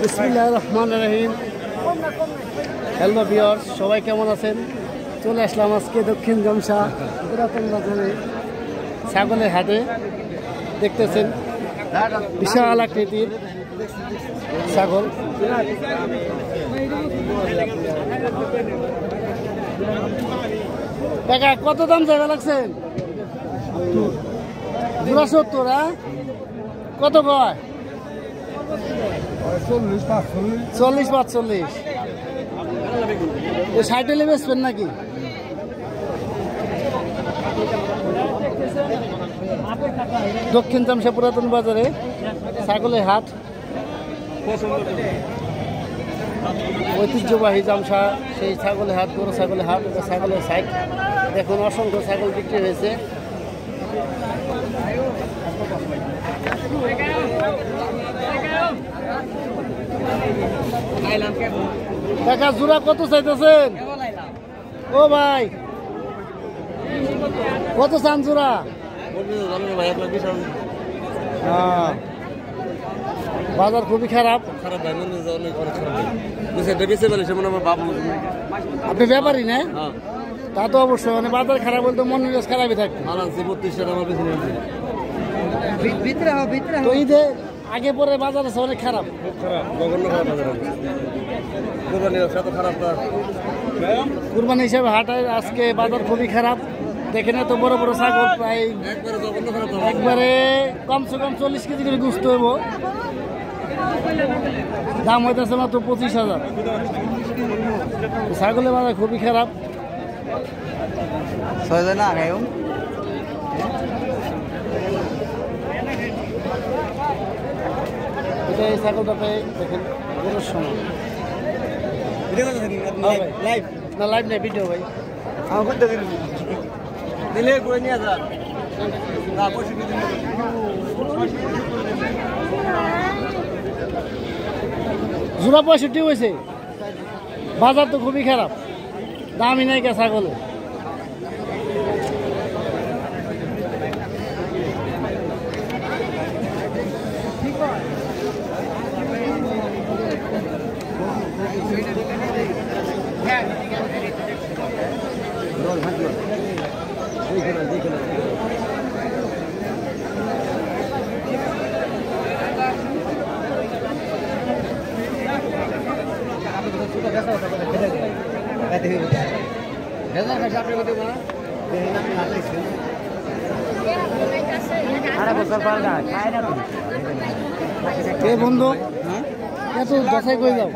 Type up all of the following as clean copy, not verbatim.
বিসমিল্লাহির রহমানির রহিম। Hello viewers, সবাই কেমন আছেন? চলে আসলাম আজকে দক্ষিণ জামসা পুরাতন বাজারে ছাগলের হাটে। দেখতেছেন বিশাল আকৃতির ছাগল। টাকা কত দাম জায়গা লাগছেন? 70। কত কয়? 40-45। 60 বেচবেন নাকি? দক্ষিণ জামসা পুরাতন বাজারে ছাগলের হাট, ঐতিহ্যবাহী জামসা সেই ছাগলের হাট, বড় ছাগলের হাট। এটা ছাগলের সাইড। দেখুন অসংখ্য ছাগল বিক্রি হয়েছে। টাকা জোড়া কত চাইতেছেন? ও ভাই কত চান জোড়া? বাজার খুবই খারাপ। আপনি ব্যাপারী না? তা তো অবশ্যই, মানে বাজার খারাপ বলতে মন মেজাজ খারাপই থাকে। তো ঈদে আগে পরে বাজার আছে অনেক খারাপ। কুরবানি হিসাবে হাটের আজকে বাজার খুবই খারাপ। দেখেন এত বড় বড় ছাগল, প্রায় একবারে কমসে কম 40 কেজি করে গুস্ত হইব। দাম হইতেছে মাত্র 25,000। ছাগলের বাজার খুবই খারাপ। এটা এই ছাগলটাতে দেখেন গরুর সময় না, লাইভ নেই, ভিডিও ভাই। জোড়া 65 হয়েছে। বাজার তো খুবই খারাপ, দামই নাই কে ছাগলে। বন্ধু এত দশাই করে যাও।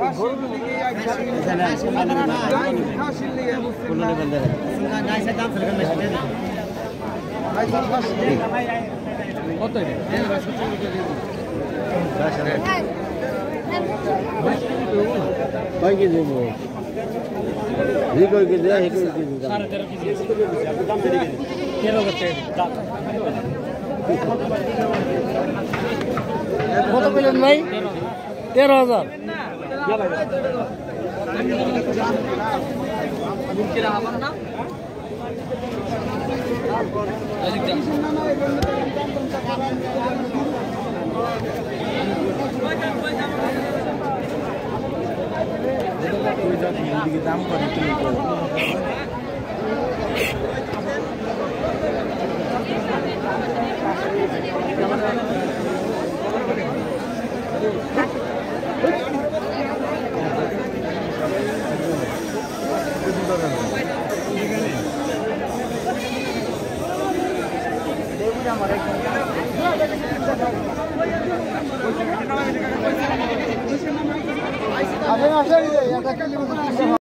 কত পেলেন ভাই? 13,000। দাম আসেন